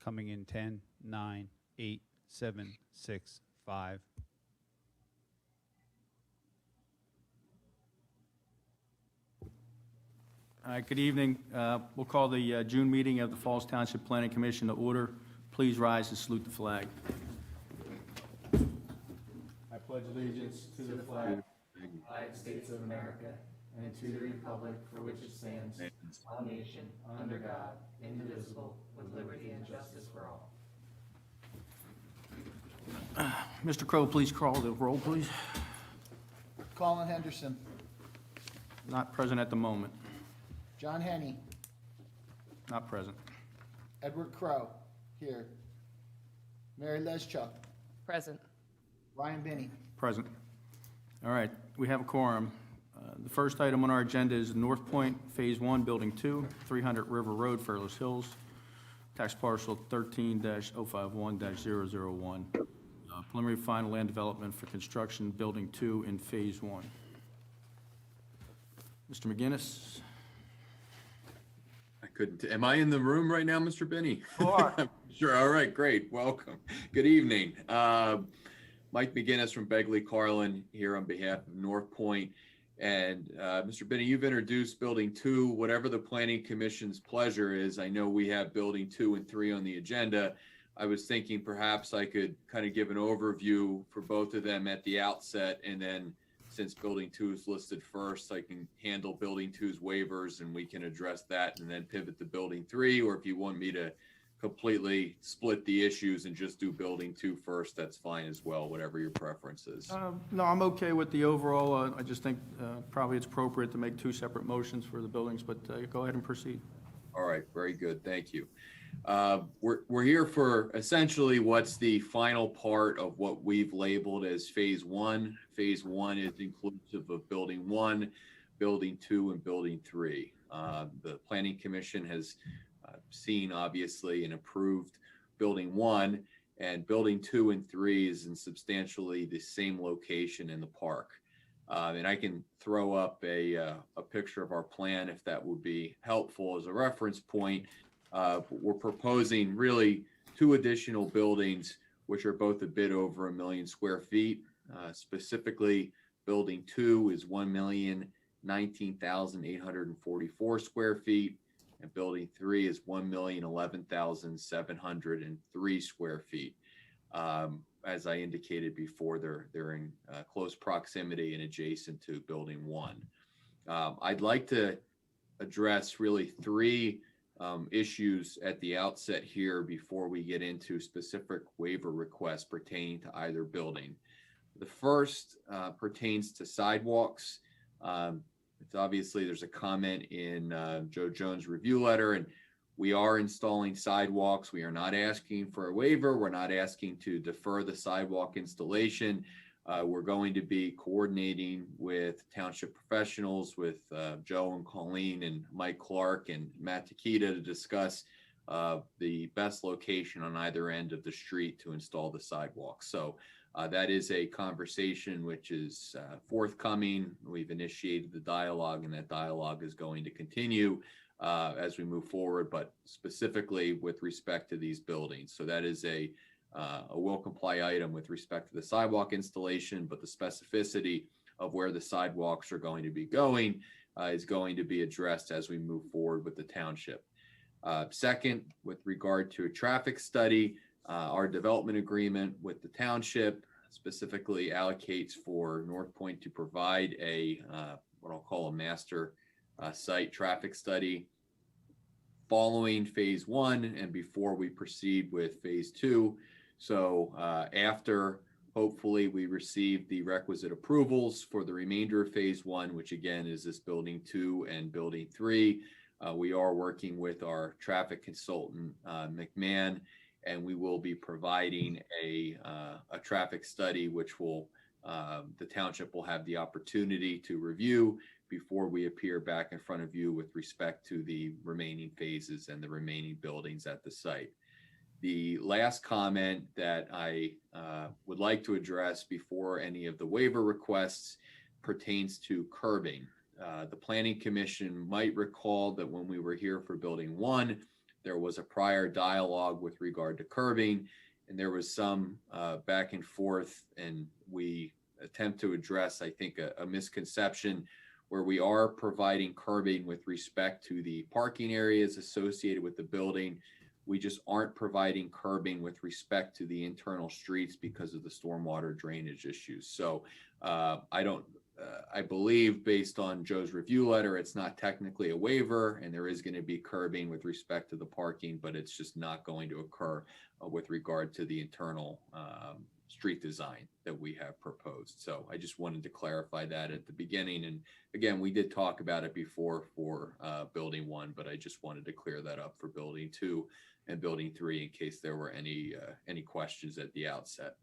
coming in 10, 9, 8, 7, 6, 5. All right, good evening. We'll call the June meeting of the Falls Township Planning Commission to order. Please rise and salute the flag. I pledge allegiance to the flag of the United States of America and to the republic for which it stands, one nation, under God, indivisible, with liberty and justice for all. Mr. Crowe, please call the roll, please. Colin Henderson. Not present at the moment. John Henney. Not present. Edward Crowe, here. Mary Leschuk. Present. Ryan Binney. Present. All right, we have a quorum. The first item on our agenda is NorthPoint Phase 1, Building 2, 300 River Road, Fairless Hills, tax parcel 13-051-001. Preliminary final land development for construction, Building 2 in Phase 1. Mr. McGinnis? I couldn't. Am I in the room right now, Mr. Binney? You are. Sure. All right. Great. Welcome. Good evening. Mike McGinnis from Begley Carlin here on behalf of NorthPoint. And Mr. Binney, you've introduced Building 2, whatever the Planning Commission's pleasure is. I know we have Building 2 and 3 on the agenda. I was thinking perhaps I could kind of give an overview for both of them at the outset, and then since Building 2 is listed first, I can handle Building 2's waivers and we can address that and then pivot to Building 3, or if you want me to completely split the issues and just do Building 2 first, that's fine as well, whatever your preference is. No, I'm okay with the overall. I just think probably it's appropriate to make two separate motions for the buildings, but go ahead and proceed. All right, very good, thank you. We're here for essentially what's the final part of what we've labeled as Phase 1. Phase 1 is inclusive of Building 1, Building 2, and Building 3. The Planning Commission has seen, obviously, and approved Building 1, and Building 2 and 3 is in substantially the same location in the park. And I can throw up a picture of our plan if that would be helpful as a reference point. We're proposing really two additional buildings, which are both a bit over 1 million square feet. Specifically, Building 2 is 1,019,844 square feet, and Building 3 is 1,011,703 square feet. As I indicated before, they're in close proximity and adjacent to Building 1. I'd like to address really three issues at the outset here before we get into specific waiver requests pertaining to either building. The first pertains to sidewalks. It's obviously there's a comment in Joe Jones' review letter, and we are installing sidewalks. We are not asking for a waiver. We're not asking to defer the sidewalk installation. We're going to be coordinating with township professionals, with Joe and Colleen and Mike Clark and Matt Takita to discuss the best location on either end of the street to install the sidewalk. So that is a conversation which is forthcoming. We've initiated the dialogue, and that dialogue is going to continue as we move forward, but specifically with respect to these buildings. So that is a will comply item with respect to the sidewalk installation, but the specificity of where the sidewalks are going to be going is going to be addressed as we move forward with the township. Second, with regard to a traffic study, our development agreement with the township specifically allocates for NorthPoint to provide a what I'll call a master site traffic study following Phase 1 and before we proceed with Phase 2. So after hopefully we receive the requisite approvals for the remainder of Phase 1, which again is this Building 2 and Building 3, we are working with our traffic consultant, McMahon, and we will be providing a traffic study, which will the township will have the opportunity to review before we appear back in front of you with respect to the remaining phases and the remaining buildings at the site. The last comment that I would like to address before any of the waiver requests pertains to curbing. The Planning Commission might recall that when we were here for Building 1, there was a prior dialogue with regard to curbing, and there was some back and forth, and we attempt to address, I think, a misconception where we are providing curbing with respect to the parking areas associated with the building. We just aren't providing curbing with respect to the internal streets because of the stormwater drainage issues. So I believe based on Joe's review letter, it's not technically a waiver, and there is going to be curbing with respect to the parking, but it's just not going to occur with regard to the internal street design that we have proposed. So I just wanted to clarify that at the beginning. And again, we did talk about it before for building 1, but I just wanted to clear that up for building 2 and building 3 in case there were any questions at the outset.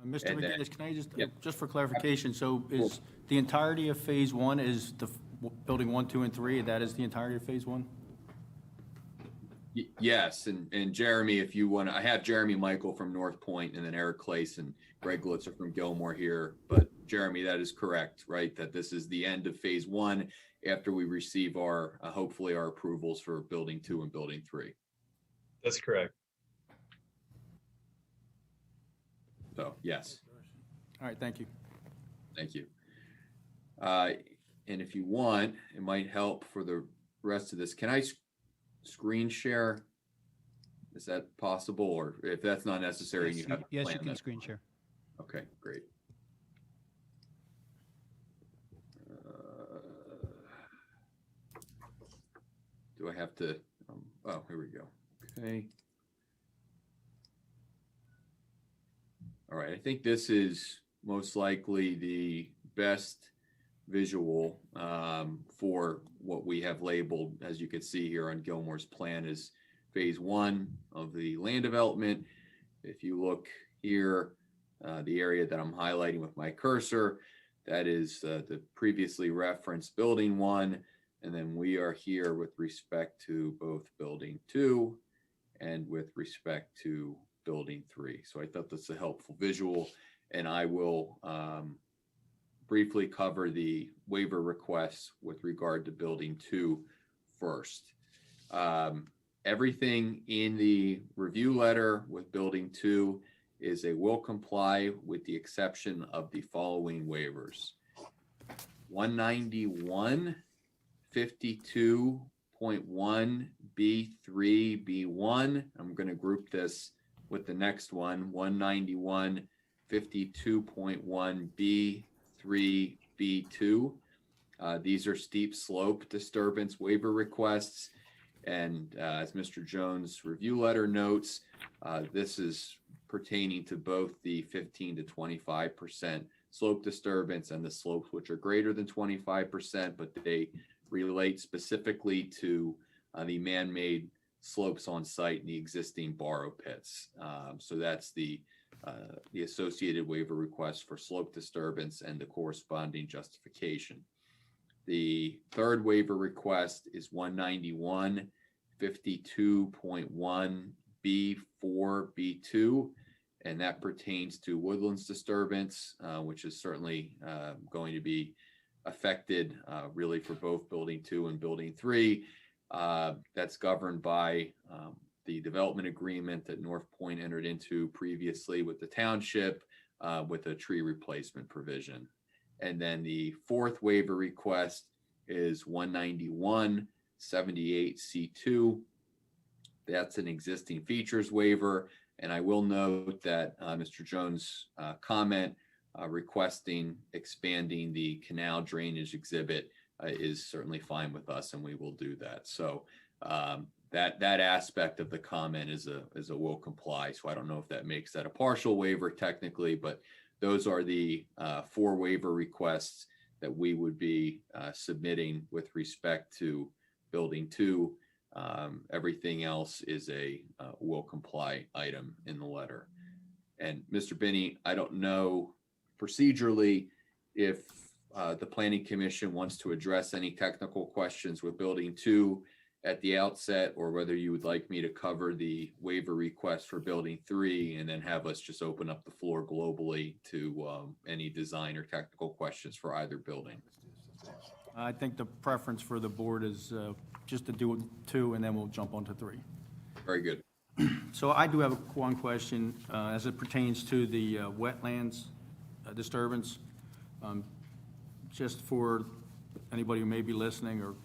Mr. And then- McGinnis, can I Yeah. just for clarification, so is the entirety of phase 1 is the building 1, 2, and 3, that is the entirety of phase 1? Yes, and Jeremy, if you want to, I have Jeremy Michael from NorthPoint and then Eric Clace and Greg Glitzer from Gilmore here. But Jeremy, that is correct, right? That this is the end of phase 1 after we receive our, hopefully our approvals for building 2 and building 3. That's correct. So, yes. All right, thank you. Thank you. And if you want, it might help for the rest of this. Can I screen share? Is that possible? Or if that's not necessary, Yes, you have a yes, plan, you can that's screen fine. share. Okay, great. Do I have to, oh, here we go. Okay. All right, I think this is most likely the best visual for what we have labeled, as you can see here on Gilmore's plan, is phase 1 of the land development. If you look here, the area that I'm highlighting with my cursor, that is the previously referenced building 1. And then we are here with respect to both building 2 and with respect to building 3. So I thought that's a helpful visual, and I will briefly cover the waiver requests with regard to building 2 first. Everything in the review letter with building 2 is a will comply with the exception of the following waivers. 191, 52.1 B3 B1. I'm going to group this with the next one, 191, 52.1 B3 B2. These are steep slope disturbance waiver requests. And as Mr. Jones' review letter notes, this is pertaining to both the 15 to 25% slope disturbance and the slopes which are greater than 25%, but they relate specifically to the man-made slopes on site and the existing borrow pits. So that's the associated waiver request for slope disturbance and the corresponding justification. The third waiver request is 191, 52.1 B4 B2, and that pertains to woodlands disturbance, which is certainly going to be affected really for both building 2 and building 3. That's governed by the development agreement that NorthPoint entered into previously with the township with a tree replacement provision. And then the fourth waiver request is 191, 78 C2. That's an existing features waiver. And I will note that Mr. Jones' comment requesting expanding the canal drainage exhibit is certainly fine with us, and we will do that. So that aspect of the comment is a will comply. So I don't know if that makes that a partial waiver technically, but those are the 4 waiver requests that we would be submitting with respect to building 2. Everything else is a will comply item in the letter. And Mr. Binney, I don't know procedurally if the Planning Commission wants to address any technical questions with building 2 at the outset, or whether you would like me to cover the waiver request for building 3 and then have us just open up the floor globally to any design or technical questions for either building. I think the preference for the board is just to do 2, and then we'll jump on to 3. Very good. So I do have one question as it pertains to the wetlands disturbance. Just for anybody who may be listening, or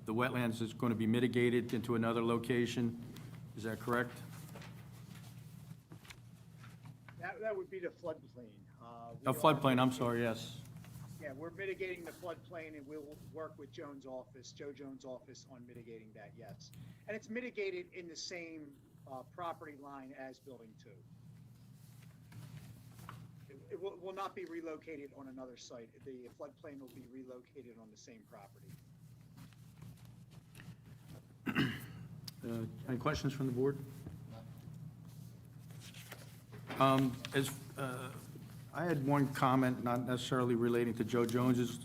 the wetlands is going to be mitigated into another location, is that correct? That would be the floodplain. A floodplain, I'm sorry, yes. Yeah, we're mitigating the floodplain, and we'll work with Joe Jones' office on mitigating that, yes. And it's mitigated in the same property line as Building 2. It will not be relocated on another site. The floodplain will be relocated on the same property. Any questions from the board? I had one comment, not necessarily relating to Joe Jones's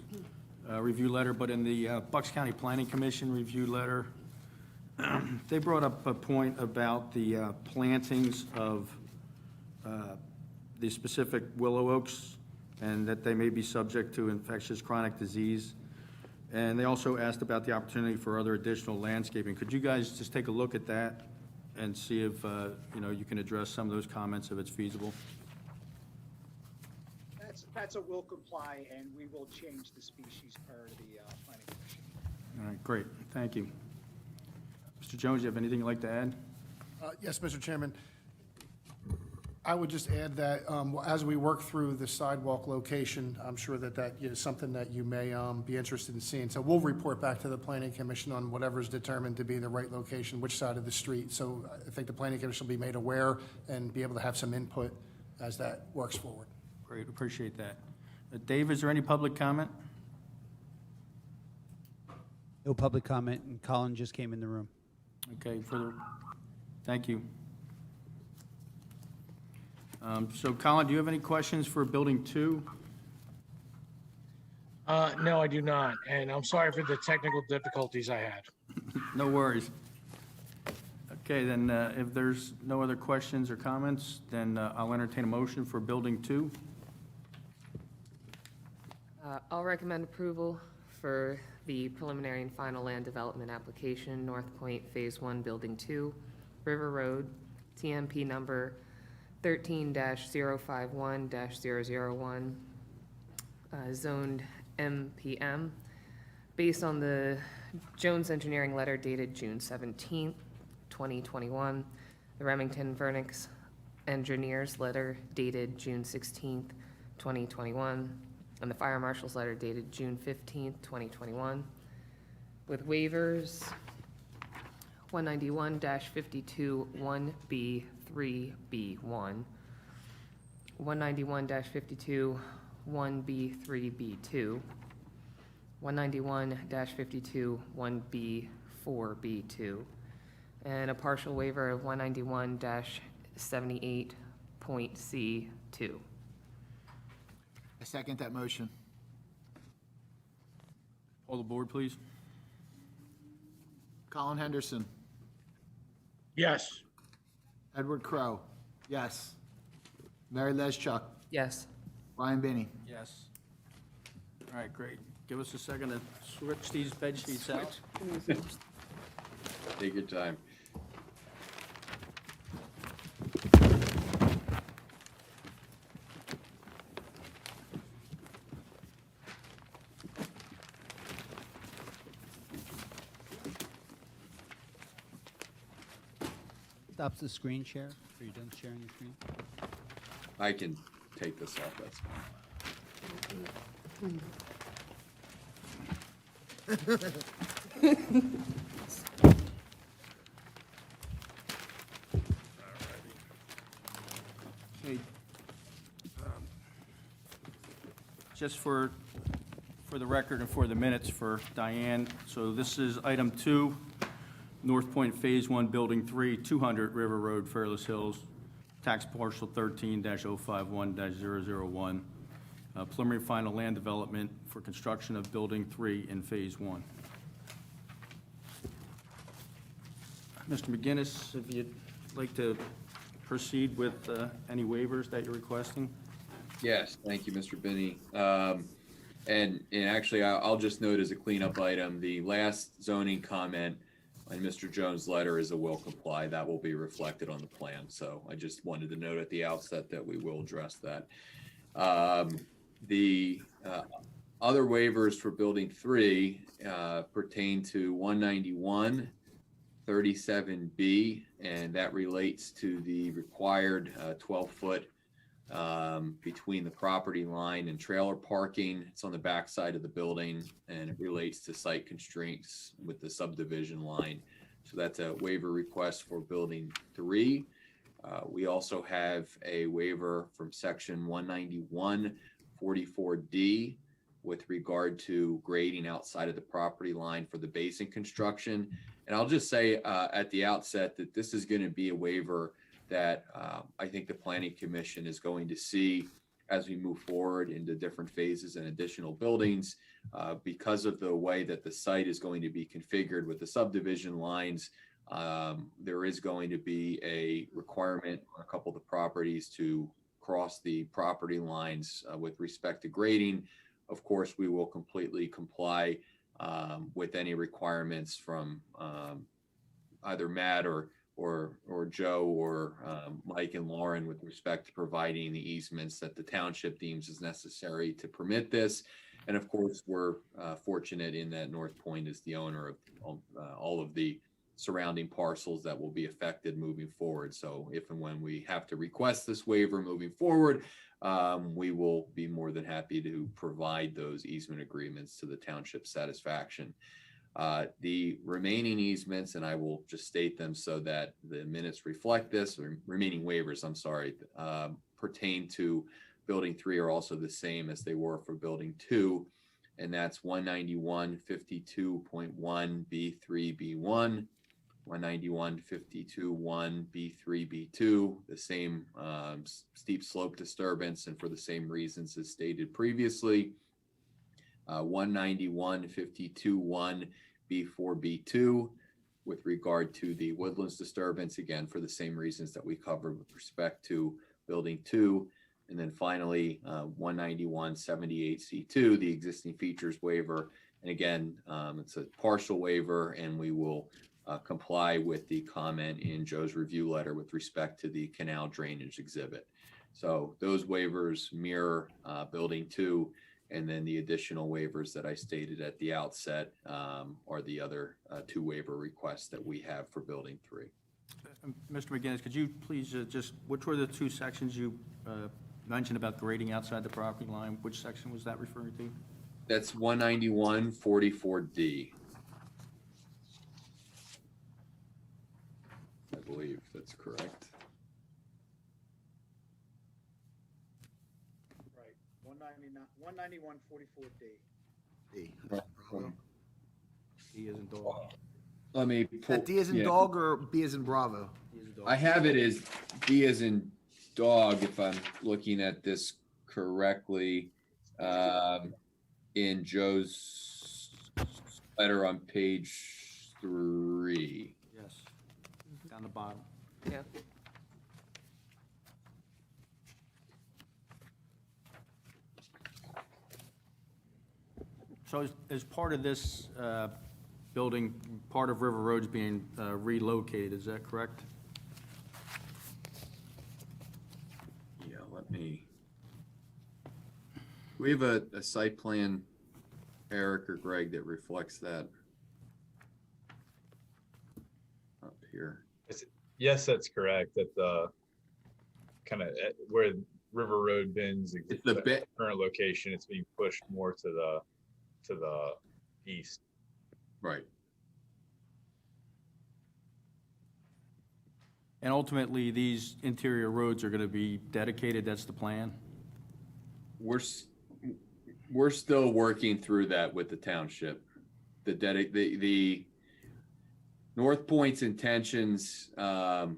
review letter, but in the Bucks County Planning Commission review letter, they brought up a point about the plantings of the specific willow oaks, and that they may be subject to infectious chronic disease. And they also asked about the opportunity for other additional landscaping. Could you guys just take a look at that and see if, you can address some of those comments if it's feasible? That's a will comply, and we will change the species per the planning commission. All right, great, thank you. Mr. Jones, you have anything you'd like to add? Yes, Mr. Chairman. I would just add that as we work through the sidewalk location, I'm sure that is something that you may be interested in seeing. So we'll report back to the Planning Commission on whatever's determined to be the right location, which side of the street. So I think the Planning Commission will be made aware and be able to have some input as that works forward. Great, appreciate that. Dave, is there any public comment? No public comment, and Colin just came in the room. Okay, thank you. So Colin, do you have any questions for Building 2? No, I do not, and I'm sorry for the technical difficulties I had. No worries. Okay, then if there's no other questions or comments, then I'll entertain a motion for Building 2. I'll recommend approval for the preliminary and final land development application, NorthPoint Phase 1, Building 2, River Road, TMP number 13-051-001, zoned MPM, based on the Jones Engineering letter dated June 17th, 2021, the Remington Vernix Engineers letter dated June 16th, 2021, and the Fire Marshal's letter dated June 15th, 2021, with waivers 191-52 1B 3B1, 191-52 1B 3B2, 191-52 1B 4B2, and a partial waiver of 191-78.C2. I second that motion. Poll the board, please. Colin Henderson. Yes. Edward Crowe. Yes. Mary Leschuk. Yes. Ryan Binney. Yes. All right, great. Give us a second to switch these bed sheets out. Take your time. Stops the screen share. Are you done sharing your screen? I can take this off, that's fine. Okay. Just for the record and for the minutes for Diane, so this is item 2, NorthPoint Phase 1, Building 3, 200 River Road, Fairless Hills, tax parcel 13-051-001, preliminary final land development for construction of Building 3 in Phase 1. Mr. McGinnis, if you'd like to proceed with any waivers that you're requesting? Yes, thank you, Mr. Binney. And actually, I'll just note as a cleanup item, the last zoning comment on Mr. Jones' letter is a will comply. That will be reflected on the plan. So I just wanted to note at the outset that we will address that. The other waivers for building 3 pertain to 191, 37B, and that relates to the required 12-foot between the property line and trailer parking. It's on the back side of the building, and it relates to site constraints with the subdivision line. So that's a waiver request for building 3. We also have a waiver from section 191-44D with regard to grading outside of the property line for the basin construction. And I'll just say at the outset that this is going to be a waiver that I think the Planning Commission is going to see as we move forward into different phases and additional buildings. Because of the way that the site is going to be configured with the subdivision lines, there is going to be a requirement on a couple of the properties to cross the property lines with respect to grading. Of course, we will completely comply with any requirements from either Matt or Joe or Mike and Lauren with respect to providing the easements that the township deems is necessary to permit this. And of course, we're fortunate in that NorthPoint is the owner of all of the surrounding parcels that will be affected moving forward. So if and when we have to request this waiver moving forward, we will be more than happy to provide those easement agreements to the township's satisfaction. The remaining easements, and I will just state them so that the minutes reflect this, or remaining waivers, I'm sorry, pertain to building 3 are also the same as they were for building 2. And that's 191-52.1B3B1, 191-52.1B3B2, the same steep slope disturbance and for the same reasons as stated previously. 191-52.1B4B2 with regard to the woodlands disturbance, again, for the same reasons that we covered with respect to building 2. And then finally, 191-78C2, the existing features waiver. And again, it's a partial waiver, and we will comply with the comment in Joe's review letter with respect to the canal drainage exhibit. So those waivers mirror building 2. And then the additional waivers that I stated at the outset are the other 2 waiver requests that we have for building 3. Mr. McGinnis, could you please just, which were the 2 sections you mentioned about grading outside the property line? Which section was that referring to? That's 191-44D. I believe that's correct. Right, 191-44D. D. D as in dog. Let me Is pull. that D as in dog or B as in Bravo? D as in dog. I have it as D as in dog, if I'm looking at this correctly, in Joe's letter on page 3. Yes, down the bottom. Yeah. So as part of this building, part of River Road's being relocated, is that correct? Yeah, let me. We have a site plan, Eric or Greg, that reflects that up here. Yes, that's correct. That the kind of where River Road bends It's the bit. current location, it's being pushed more to the east. Right. And ultimately, these interior roads are going to be dedicated, that's the plan? We're still working through that with the township. The NorthPoint's intentions have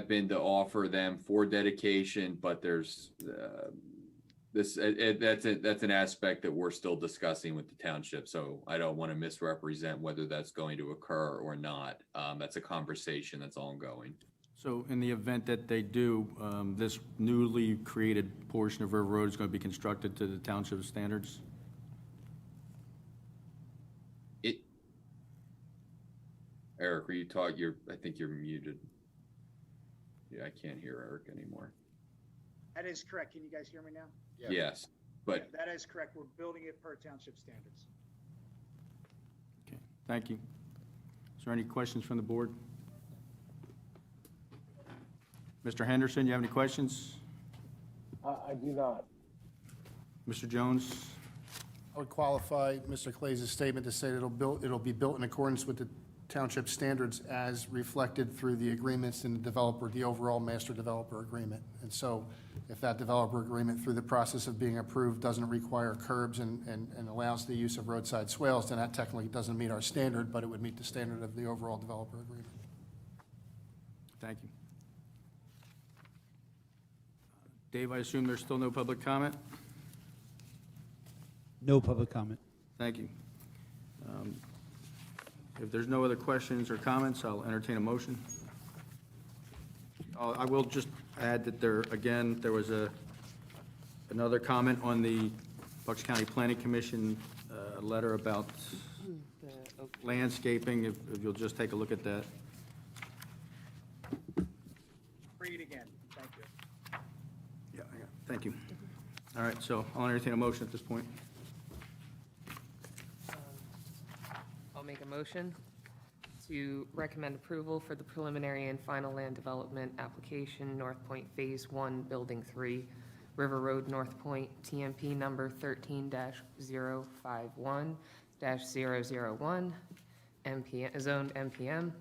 been to offer them for dedication, but there's that's an aspect that we're still discussing with the township. So I don't want to misrepresent whether that's going to occur or not. That's a conversation that's ongoing. So in the event that they do, this newly created portion of River Road is going to be constructed to the township standards? Eric, I think you're muted. Yeah, I can't hear Eric anymore. That is correct. Can you guys hear me now? Yes, but Yeah, that is correct. We're building it per township standards. Okay, thank you. Is there any questions from the board? Mr. Henderson, you have any questions? I do not. Mr. Jones? I would qualify Mr. Clays' statement to say that it'll be built in accordance with the township standards as reflected through the agreements in the overall master developer agreement. And so if that developer agreement through the process of being approved doesn't require curbs and allows the use of roadside swales, then that technically doesn't meet our standard, but it would meet the standard of the overall developer agreement. Thank you. Dave, I assume there's still no public comment? No public comment. Thank you. If there's no other questions or comments, I'll entertain a motion. I will just add that there was another comment on the Bucks County Planning Commission letter about landscaping, if you'll just take a look at that. Read again. Thank you. Yeah, thank you. All right, so I'll entertain a motion at this point. I'll make a motion to recommend approval for the preliminary and final land development application, NorthPoint Phase 1, Building 3, River Road, NorthPoint, TMP number 13-051-001, zoned MPM,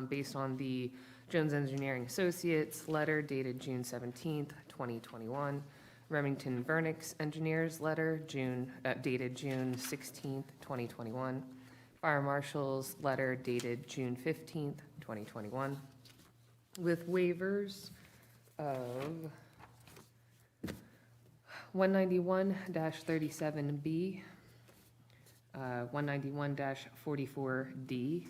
based on the Jones Engineering Associates letter dated June 17th, 2021, Remington Vernix Engineers letter dated June 16th, 2021, Fire Marshal's letter dated June 15th, 2021, with waivers of 191-37B, 191-44D,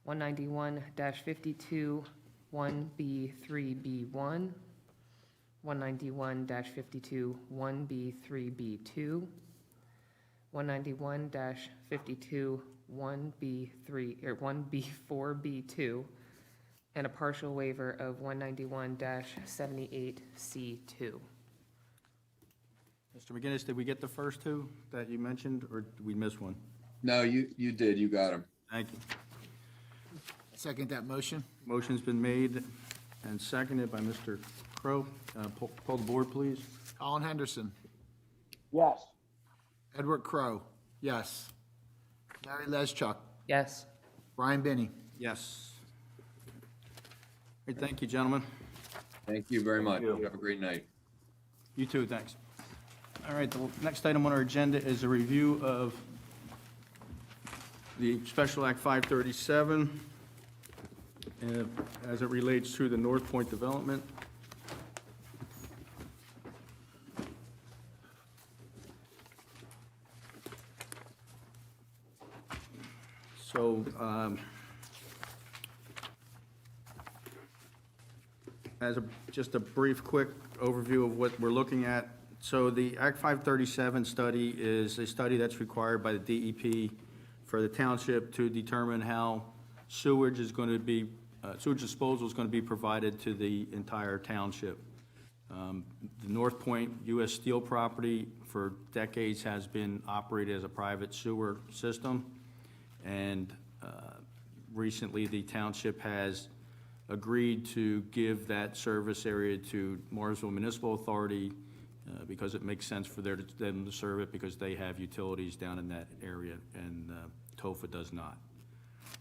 191-52 1B3B1, 191-52 1B3B2, 191-52 1B3 or 1B4B2, and a partial waiver of 191-78C2. Mr. McGinnis, did we get the first two that you mentioned, or did we miss one? no, you did. You got him. Thank you. Second that motion. Motion's been made and seconded by Mr. Crowe. Poll the board, please. Colin Henderson. Yes. Edward Crowe. Yes. Mary Leschuk. Yes. Brian Binney. Yes. Great, thank you, gentlemen. Thank you very much. you. Have a great night. You too, thanks. All right, the next item on our agenda is a review of the Special Act 537 as it relates to the NorthPoint development. So, just a brief, quick overview of what we're looking at. So the Act 537 study is a study that's required by the DEP for the township to determine how sewage is going to be, sewage disposal is going to be provided to the entire township. The NorthPoint U.S. Steel property for decades has been operated as a private sewer system, and recently the township has agreed to give that service area to Morrisville Municipal Authority because it makes sense for them to serve it because they have utilities down in that area and TOFA does not.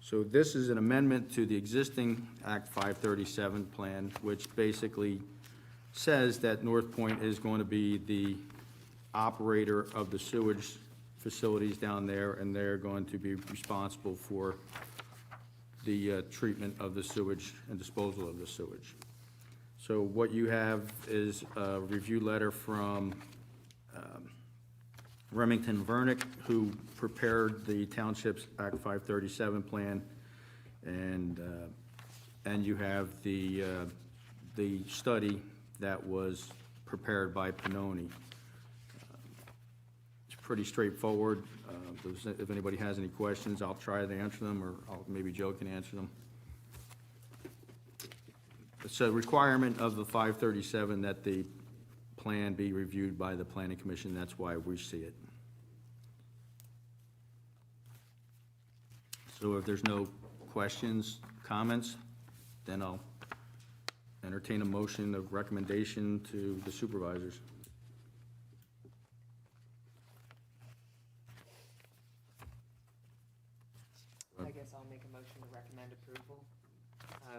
So this is an amendment to the existing Act 537 plan, which basically says that NorthPoint is going to be the operator of the sewage facilities down there, and they're going to be responsible for the treatment of the sewage and disposal of the sewage. So what you have is a review letter from Remington Vernick, who prepared the Township's Act 537 plan, and and you have the study that was prepared by Pannoni. It's pretty straightforward. If anybody has any questions, I'll try to answer them, or maybe Joe can answer them. It's a requirement of the 537 that the plan be reviewed by the planning commission. That's why we see it. So if there's no questions, comments, then I'll entertain a motion of recommendation to the supervisors. I guess I'll make a motion to recommend approval,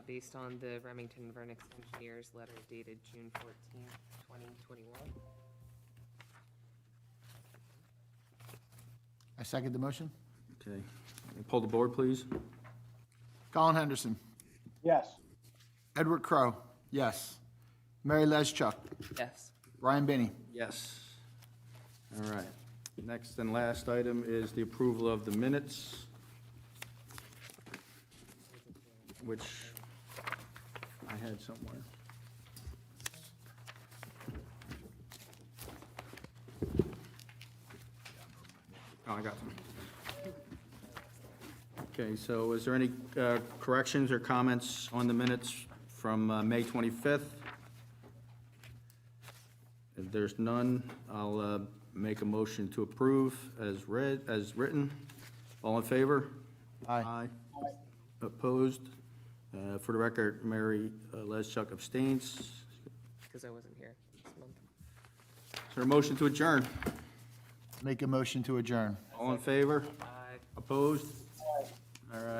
based on the Remington Vernix Engineers letter dated June 14th, 2021. I second the motion. Okay, pull the board, please. Colin Henderson. Yes. Edward Crowe, yes. Mary Leschuk. Yes. Brian Benny. Yes. All right. Next and last item is the approval of the minutes, which I had somewhere. Oh, I got them. Okay, so is there any corrections or comments on the minutes from May 25th? If there's none, I'll make a motion to approve as written. All in favor? Aye. Opposed? For the record, Mary Leschuk abstains. Because I wasn't here this month. Is there a motion to adjourn? Make a motion to adjourn. All in favor? Aye. Opposed? All right.